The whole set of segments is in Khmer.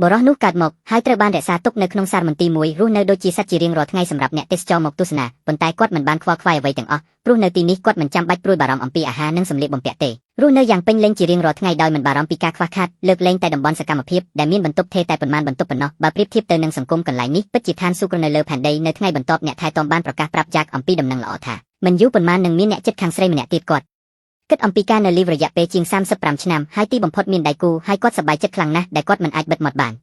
បរិះនោះកើតមកហើយត្រូវបានរក្សាទុកនៅក្នុងសារមន្ទីរមួយរស់នៅដូចជាសត្វជារៀងរាល់ថ្ងៃសម្រាប់អ្នកទេសចរមកទស្សនាប៉ុន្តែគាត់មិនបានខ្វល់ខ្វាយអ្វីទាំងអស់ព្រោះនៅទីនេះគាត់មិនចាំបាច់ព្រួយបារម្ភអំពីអាហារនិងសម្លៀកបំពាក់ទេរស់នៅយ៉ាងពេញលេញជារៀងរាល់ថ្ងៃដោយមិនបារម្ភពីការខ្វះខាតលើកលែងតែតំបន់សកម្មភាពដែលមានបន្ទប់ថេរតែប៉ុន្មានបន្ទប់ប៉ុណ្ណោះបើប្រៀបធៀបទៅនឹងសង្គមកន្លែងនេះពិតជាឋានសួគ៌នៅលើផែនដីនៅថ្ងៃបន្ទាប់អ្នកថែទាំបានប្រកាសប្រាប់យ៉ាក់អំពីដំណឹងល្អថាមិនយូរប៉ុន្មាននឹងមានអ្នកចិត្តខាងស្រីម្នាក់ទៀតគាត់គិតអំពីការនៅលីវរយៈពេលជាង35ឆ្នាំហើយទីបំផុតមានដៃគូហើយគាត់សប្បាយចិត្តខ្លាំងណាស់ដែលគាត់មិនអាចបិទមាត់បា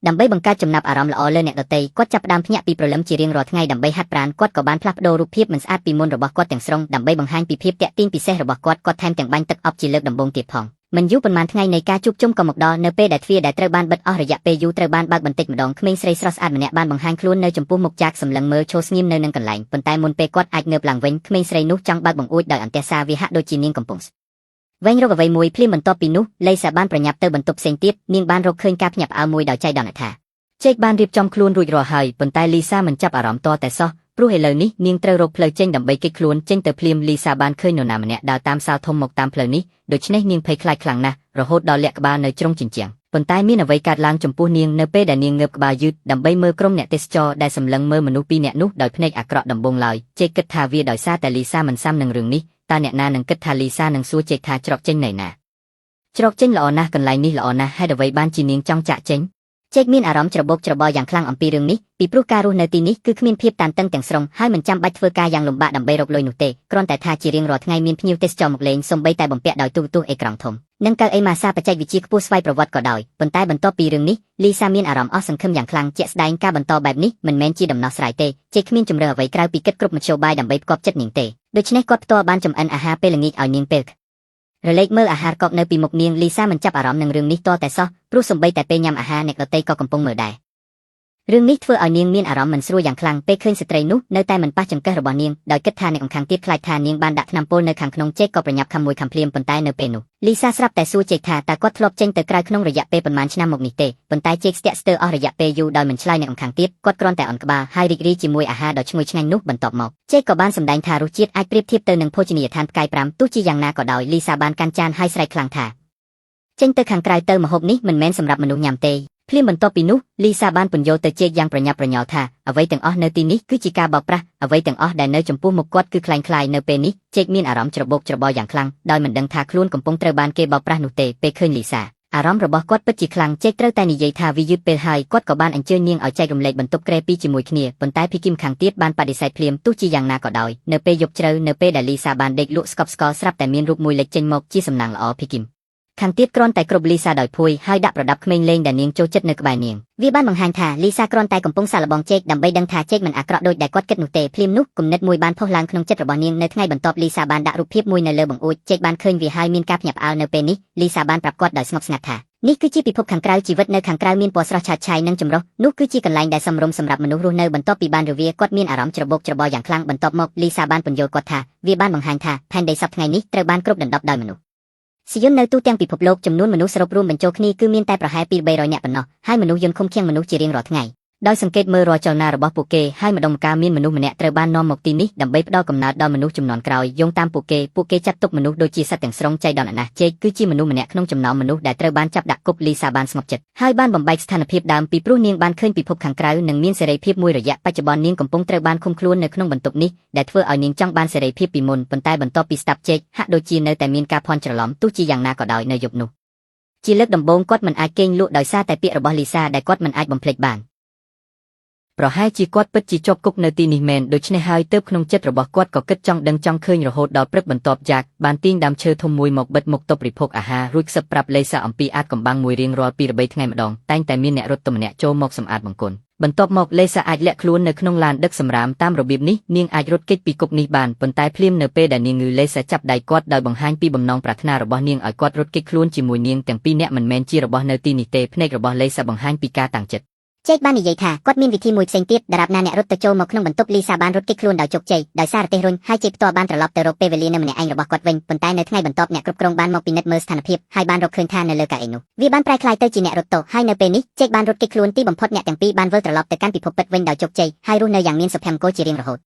នដើម្បីបង្កើតចំណាប់អារម្មណ៍ល្អលើអ្នកដទៃគាត់ចាប់ផ្ដើមភ្ញាក់ពីព្រលឹមជារៀងរាល់ថ្ងៃដើម្បីហាត់ប្រាណគាត់ក៏បានផ្លាស់ប្ដូររូបភាពមិនស្អាតពីមុនរបស់គាត់ទាំងស្រុងដើម្បីបង្ហាញពីភាពតាក់ទាញពិសេសរបស់គាត់ថែមទាំងបាញ់ទឹកអប់ជាលើកដំបូងទៀតផងមិនយូរប៉ុន្មានថ្ងៃនៃការជួបជុំក៏មកដល់នៅពេលដែលទ្វារដែលត្រូវបានបិទអស់រយៈពេលយូរត្រូវបានបើកបន្តិចម្ដងក្មេងស្រីស្រស់ស្អាតម្នាក់បានបង្ហាញខ្លួននៅចំពោះមុខចាក់សម្លឹងមើលឈរស្ងៀមនៅនឹងកន្លែងប៉ុន្តែមុនពេលគាត់អាចងើបឡើងវិញក្មេងស្រីនោះចង់បើកបង្អួចដោយអន្ទះសារវាហាក់ដូចជានាងកំពុងវែងរកអ្វីមួយភ្លាមបន្ទាប់ពីនោះលីសាបានប្រញាប់ទៅបន្ទប់ផ្សេងទៀតនាងបានរកឃើញការភ្ញាក់ផ្អើលមួយដោយចៃដន្យថាចេកបានរៀបចំខ្លួនរួចរាល់ហើយប៉ុន្តែលីសាមិនចាប់អារម្មណ៍តតែសោះព្រោះឥឡូវនេះនាងត្រូវរកផ្លូវចេញដើម្បីគេចខ្លួនចេញទៅភ្លាមលីសាបានឃើញនរណាម្នាក់ដើរតាមសាលធំមកតាមផ្លូវនេះដូច្នេះនាងភ័យខ្លាចខ្លាំងណាស់រហូតដល់លាក់ក្បាលនៅជ្រុងជញ្ជាំងប៉ុន្តែមានអ្វីកើតឡើងចំពោះនាងនៅពេលដែលនាងងើបក្បាលយឺតដើម្បីមើលក្រុមអ្នកទេសចរដែលសម្លឹងមើលមនុស្សពីរនាក់នោះដោយភ្នែកអាក្រក់ដំបងឡើយចេកគិតថាវាដោយសារតែលីសាមិនស៊ាំនឹងរឿងនេះតើអ្នកណានឹងគិតថាលីសានឹងសួរចេកថាច្រកចេញណៃណាច្រកចេញល្អណាស់កន្លែងនេះល្អណាស់ហេតុអ្វីបានជានាងចង់ចាក់ចេញចេកមានអារម្មណ៍ច្របូកច្របល់យ៉ាងខ្លាំងអំពីរឿងនេះពីព្រោះការរស់នៅទីនេះគឺគ្មានភាពតានតឹងទាំងស្រុងហើយមិនចាំបាច់ធ្វើការយ៉ាងលំបាកដើម្បីរកលុយនោះទេគ្រាន់តែថាជារៀងរាល់ថ្ងៃមានភ្ញៀវទេសចរមកលេងសូម្បីតែបំពាក់ដោយទូរទស្សន៍អេក្រង់ធំនិងកៅអីម៉ាសាបច្ចេកវិទ្យាខ្ពស់ស្វ័យប្រវត្តិក៏ដោយប៉ុន្តែបន្ទាប់ពីរឿងនេះលីសាមានអារម្មណ៍អស់សង្ឃឹមយ៉ាងខ្លាំងជាក់ស្ដែងការបន្តបែបនេះមិនមែនជាដំណោះស្រាយទេចេកគ្មានជំរឿអ្វីក្រៅពីគិតគ្រប់មធ្យោបាយដើម្បីផ្គប់ចិត្តនាងទេដូច្នេះគាត់ផ្ទាល់បានចម្អិនអាហារពេលល្ងាចឲ្យនាងពេលរលែកមើលអាហារកកនៅពីមុខនាងលីសាមិនចាប់អារម្មណ៍នឹងរឿងនេះតតែសោះព្រោះសូម្បីតែពេលញ៉ាំអាហារអ្នកដទៃក៏កំពុងមើលដែររឿងនេះធ្វើឲ្យនាងមានអារម្មណ៍មិនស្រួលយ៉ាងខ្លាំងពេលឃើញស្ត្រីនោះនៅតែមិនប៉ះចង្កឹះរបស់នាងដោយគិតថាអ្នកម្ខាងទៀតខ្លាចថានាងបានដាក់ថ្នាំពុលនៅខាងក្នុងចេកក៏ប្រញាប់ខំមួយខំភ្លាមប៉ុន្តែនៅពេលនោះលីសាស្រាប់តែសួរចេកថាតើគាត់ធ្លាប់ចេញទៅក្រៅក្នុងរយៈពេលប៉ុន្មានឆ្នាំមកនេះទេប៉ុន្តែចេកស្ទាក់ស្ទើរអស់រយៈពេលយូរដោយមិនឆ្លើយអ្នកម្ខាងទៀតគាត់គ្រាន់តែអន់ក្បាលហើយរីករាយជាមួយអាហារដ៏ឈ្ងុយឆ្ងាញ់នោះបន្ទាប់មកចេកក៏បានសម្ដែងថារសជាតិអាចប្រៀបធៀបទៅនឹងភោជនីយដ្ឋានផ្កាយ5ទោះជាយ៉ាងណាក៏ដោយលីសាបានកាន់ចានហើយស្រែកខ្លាំងថាចេញទៅខាងក្រៅទៅម្ហូបនេះមិនមែនសម្រាប់មនុស្សញ៉ាំទេភ្លាមបន្ទាប់ពីនោះលីសាបានពន្យល់ទៅចេកយ៉ាងប្រញាប់ប្រញាល់ថាអ្វីទាំងអស់នៅទីនេះគឺជាការបោកប្រាស់អ្វីទាំងអស់ដែលនៅចំពោះមុខគាត់គឺคล้ายៗនៅពេលនេះចេកមានអារម្មណ៍ច្របូកច្របល់យ៉ាងខ្លាំងដោយមិនដឹងថាខ្លួនកំពុងត្រូវបានគេបោកប្រាស់នោះទេពេលឃើញលីសាអារម្មណ៍របស់គាត់ពិតជាខ្លាំងចេកត្រូវតែនិយាយថាវាយឺតពេលហើយគាត់ក៏បានអញ្ជើញនាងឲ្យចែករំលែកបន្ទប់ក្រែពីរជាមួយគ្នាប៉ុន្តែភីគីមខាងទៀតបានបដិសេធភ្លាមទោះជាយ៉ាងណាក៏ដោយនៅពេលយប់ជ្រៅនៅពេលដែលលីសាបានដេកលក់ស្កប់ស្កល់ស្រាប់តែមានរូបមួយលេចចេញមកជាសំណាងល្អភីគីមខាងទៀតគ្រាន់តែគ្រប់លីសាដោយភួយហើយដាក់ប្រដាប់ក្មេងលេងដែលនាងចូលចិត្តនៅក្បែរនាងវាបានបង្ហាញថាលីសាគ្រាន់តែកំពុងសាកល្បងចេកដើម្បីដឹងថាចេកមិនអាក្រក់ដូចដែលគាត់គិតនោះទេភ្លាមនោះគំនិតមួយបានផុសឡើងក្នុងចិត្តរបស់នាងនៅថ្ងៃបន្ទាប់លីសាបានដាក់រូបភាពមួយនៅលើបង្អួចចេកបានឃើញវាហើយមានការភ្ញាក់ផ្អើលនៅពេលនេះលីសាបានប្រាប់គាត់ដោយស្ងប់ស្ងាត់ថានេះគឺជាពិភពខាងក្រៅជីវិតនៅខាងក្រៅមានពណ៌ស្រស់ឆើតឆាយនិងចម្រុះនោះគឺជាកន្លែងដែលសមរម្យសម្រាប់មនុស្សរស់នៅបន្ទាប់ពីបានរវាគាត់មានអារម្មណ៍ច្របូកច្របល់យ៉ាងខ្លាំងបន្ទាប់មកលីសាបានពន្យល់គាត់ថាវាបានបង្ហាញថាផែនដីសប្តាហ៍ថ្ងៃនេះត្រូវបានគ្របដណ្ដប់ដោយមនុស្សសយន្តនៅទូទាំងពិភពលោកចំនួនមនុស្សសរុបរួមបញ្ចូលគ្នាគឺមានតែប្រហែលពី300នាក់ប៉ុណ្ណោះហើយមនុស្សយន្តឃុំឃាំងមនុស្សជារៀងរាល់ថ្ងៃដោយសង្កេតមើលរាល់ចលនារបស់ពួកគេហើយម្ដងម្កាលមានមនុស្សម្នាក់ត្រូវបាននាំមកទីនេះដើម្បីផ្ដល់កំណើតដល់មនុស្សជំនាន់ក្រោយយោងតាមពួកគេចាត់ទុកមនុស្សដូចជាសត្វទាំងស្រុងចៃដន្យណាស់ចេកគឺជាមនុស្សម្នាក់ក្នុងចំណោមមនុស្សដែលត្រូវបានចាប់ដាក់គុកលីសាបានស្ងប់ចិត្តហើយបានបំបែកស្ថានភាពដើមពីព្រោះនាងបានឃើញពិភពខាងក្រៅនិងមានសេរីភាពមួយរយៈបច្ចុប្បន្ននាងកំពុងត្រូវបានឃុំខ្លួននៅក្នុងបន្ទប់នេះដែលធ្វើឲ្យនាងចង់បានសេរីភាពពីមុនប៉ុន្តែបន្ទាប់ពីស្ដាប់ចេកហាក់ដូចជានៅតែមានការភ័ន្តច្រឡំទោះជាយ៉ាងណាក៏ដោយនៅយប់នោះជាលើកដំបូងគាត់មិនអាចគេងលក់ដោយសារតែពាក្យរបស់លីសាដែលគាត់មិនអាចបំភ្លេចបានប្រហែលជាគាត់ពិតជាជាប់គុកនៅទីនេះមែនដូច្នេះហើយទើបក្នុងចិត្តរបស់គាត់ក៏គិតចង់ដឹងចង់ឃើញរហូតដល់ព្រឹកបន្ទាប់យ៉ាក់បានទាញដើមឈើធំមួយមកបិទមុខតុបរិភោគអាហាររួចខ្សឹបប្រាប់លីសាអំពីអាថ៌កំបាំងមួយរៀងរាល់2 3ថ្ងៃម្ដងតែងតែមានអ្នករត់ទៅម្នាក់ចូលមកសម្អាតបង្គន់បន្ទាប់មកលីសាអាចលាក់ខ្លួននៅក្នុងឡានដឹកសម្រាមតាមរបៀបនេះនាងអាចរត់គេចពីគុកនេះបានប៉ុន្តែភ្លាមនៅពេលដែលនាងងឺលីសាចាប់ដៃគាត់ដោយបង្ហាញពីបំណងប្រាថ្នារបស់នាងឲ្យគាត់រត់គេចខ្លួនជាមួយនាងទាំងពីរនាក់មិនមែនជារបស់នៅទីនេះទេភ្នែករបស់លីសាបង្ហាញពីការតាំងចិត្តចេកបាននិយាយថាគាត់មានវិធីមួយផ្សេងទៀតដរាបណាអ្នករត់ទៅចូលមកក្នុងបន្ទប់លីសាបានរត់គេចខ្លួនដោយជោគជ័យដោយសាររទេះរុញហើយចេកផ្ទាល់បានត្រឡប់ទៅរកពេលវេលានៅម្នាក់ឯងរបស់គាត់វិញប៉ុន្តែនៅថ្ងៃបន្ទាប់អ្នកគ្រប់គ្រងបានមកពិនិត្យមើលស្ថានភាពហើយបានរកឃើញថានៅលើកៅអីនោះវាបានប្រែក្លាយទៅជាអ្នករត់ទោសហើយនៅពេលនេះចេកបានរត់គេចខ្លួនទីបំផុតអ្នកទាំងពីរបានវិលត្រឡប់ទៅកាន់ពិភពពិតវិញដោយជោគជ័យហើយរស់នៅយ៉ាងមានសុភមង្គលជារៀងរហូត